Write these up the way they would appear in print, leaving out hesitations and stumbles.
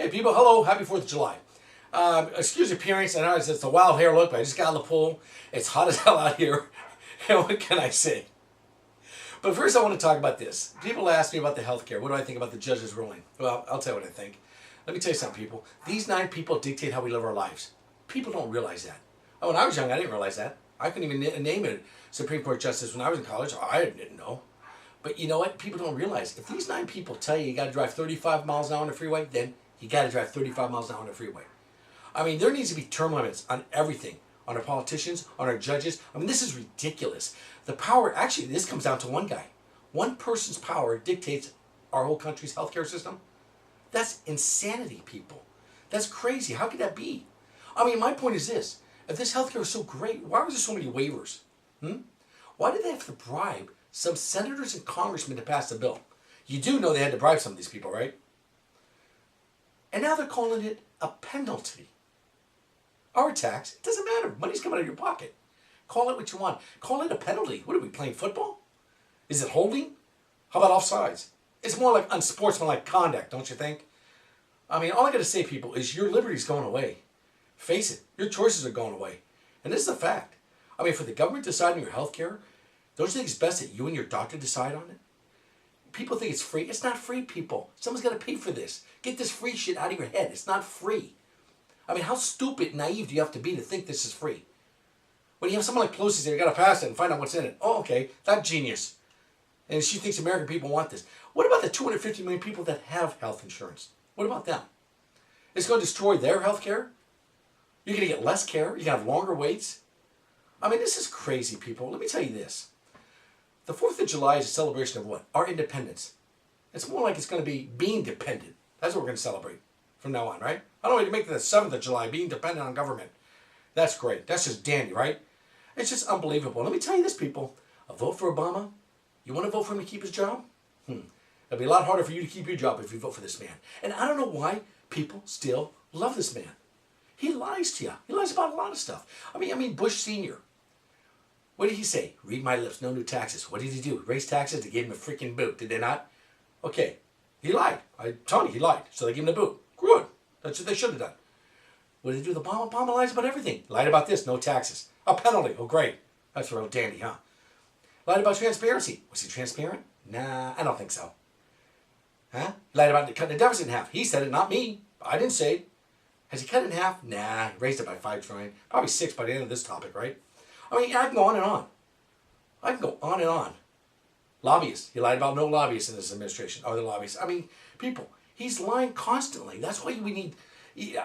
Hey people, hello, happy 4th of July. Excuse the appearance, I know it's a wild hair look, but I just got out of the pool. It's hot as hell out here, and what can I say? But first I want to talk about this. People ask me about the health care. What do I think about the judge's ruling? Well, I'll tell you what I think. Let me tell you something, people. These 9 people dictate how we live our lives. People don't realize that. Oh, when I was young, I didn't realize that. I couldn't even name a Supreme Court justice when I was in college. I didn't know. But you know what? People don't realize. If these 9 people tell you got to drive 35 miles an hour on the freeway, then you got to drive 35 miles an hour on the freeway. I mean, there needs to be term limits on everything. On our politicians, on our judges. I mean, this is ridiculous. The power, actually, this comes down to one guy. One person's power dictates our whole country's healthcare system. That's insanity, people. That's crazy. How could that be? I mean, my point is this. If this healthcare is so great, why was there so many waivers? Why did they have to bribe some senators and congressmen to pass the bill? You do know they had to bribe some of these people, right? And now they're calling it a penalty. Or a tax. It doesn't matter. Money's coming out of your pocket. Call it what you want. Call it a penalty. What are we, playing football? Is it holding? How about offsides? It's more like unsportsmanlike conduct, don't you think? I mean, all I got to say, people, is your liberty's going away. Face it. Your choices are going away. And this is a fact. I mean, for the government deciding your health care, don't you think it's best that you and your doctor decide on it? People think it's free. It's not free, people. Someone's got to pay for this. Get this free shit out of your head. It's not free. I mean, how stupid and naive do you have to be to think this is free? When you have someone like Pelosi say, you got to pass it and find out what's in it. Oh, okay. That's genius. And she thinks American people want this. What about the 250 million people that have health insurance? What about them? It's going to destroy their health care? You're going to get less care? You're going to have longer waits? I mean, this is crazy, people. Let me tell you this. The 4th of July is a celebration of what? Our independence. It's more like it's going to be being dependent. That's what we're going to celebrate from now on, right? I don't want to make it the 7th of July, being dependent on government. That's great. That's just dandy, right? It's just unbelievable. Let me tell you this, people. A vote for Obama? You want to vote for him to keep his job? It'll be a lot harder for you to keep your job if you vote for this man. And I don't know why people still love this man. He lies to you. He lies about a lot of stuff. I mean, Bush Sr. What did he say? Read my lips, no new taxes. What did he do? Raise taxes? They gave him a freaking boot. Did they not? Okay. He lied. I'm telling you, he lied. So they gave him a boot. Good. That's what they should have done. What did they do? Obama lies about everything. Lied about this, no taxes. A penalty. Oh, great. That's real dandy, huh? Lied about transparency. Was he transparent? Nah, I don't think so. Huh? Lied about cutting the deficit in half. He said it, not me. I didn't say it. Has he cut it in half? Nah, he raised it by $5 trillion. Probably 6 by the end of this topic, right? I mean, I can go on and on. I can go on and on. Lobbyists. He lied about no lobbyists in this administration. Other lobbyists. I mean, people. He's lying constantly. That's why we need...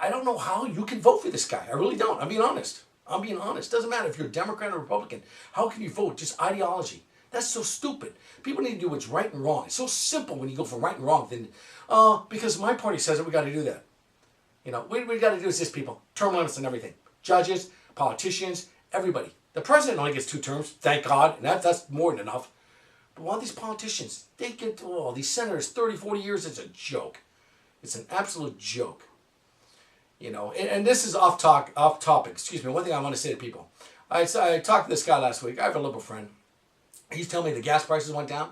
I don't know how you can vote for this guy. I really don't. I'm being honest. I'm being honest. Doesn't matter if you're a Democrat or Republican. How can you vote? Just ideology. That's so stupid. People need to do what's right and wrong. It's so simple when you go from right and wrong. Then, because my party says it, we got to do that. You know, what we got to do is this, people. Term limits and everything. Judges, politicians, everybody. The president only gets 2 terms, thank God, and that's more than enough. But all these politicians, they get, these senators, 30, 40 years, it's a joke. It's an absolute joke. You know, and this is off topic, excuse me. One thing I want to say to people. I talked to this guy last week. I have a liberal friend. He's telling me the gas prices went down.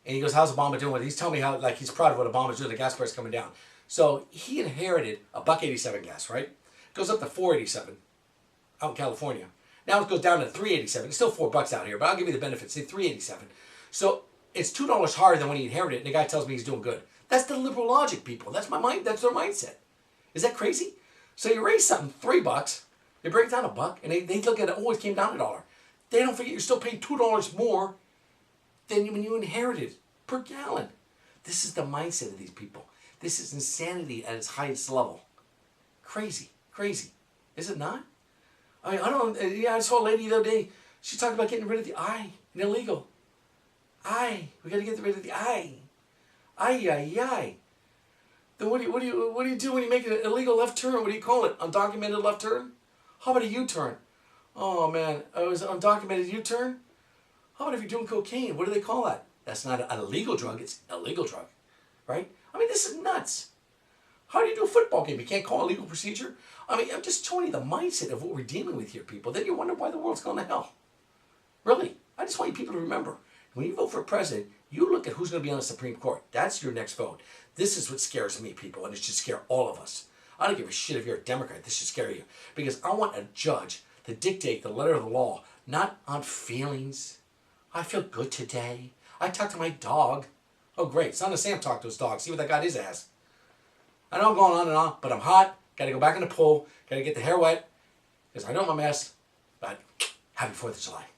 And he goes, how's Obama doing with it? He's telling me how, like, he's proud of what Obama's doing, the gas price coming down. So he inherited a $1.87 gas, right? It goes up to $4.87 out in California. Now it goes down to $3.87. It's still $4 out here, but I'll give you the benefits. Say $3.87. So it's $2 higher than when he inherited it, and the guy tells me he's doing good. That's the liberal logic, people. That's my mind. That's their mindset. Is that crazy? So you raise something $3, they break it down $1, and they look at it. Oh, it came down $1. They don't forget you're still paying $2 more than when you inherited per gallon. This is the mindset of these people. This is insanity at its highest level. Crazy, crazy. Is it not? I mean, I don't know. Yeah, I saw a lady the other day. She talked about getting rid of the I in illegal. We got to get rid of the I. I. Then what do you do when you make an illegal left turn? What do you call it? Undocumented left turn? How about a U-turn? Oh man, it was an undocumented U-turn? How about if you're doing cocaine? What do they call that? That's not an illegal drug, it's a legal drug. Right? I mean, this is nuts. How do you do a football game? You can't call a legal procedure? I mean, I'm just showing you the mindset of what we're dealing with here, people. Then you wonder why the world's going to hell. Really? I just want you people to remember, when you vote for a president, You look at who's going to be on the Supreme Court. That's your next vote. This is what scares me, people, and it should scare all of us. I don't give a shit if you're a Democrat. This should scare you. Because I want a judge to dictate the letter of the law, not on feelings. I feel good today. I talked to my dog. Oh, great. Son of Sam talked to his dog. See what that got his ass. I know I'm going on and on, but I'm hot. Got to go back in the pool. Got to get the hair wet because I know I'm a mess. But happy 4th of July.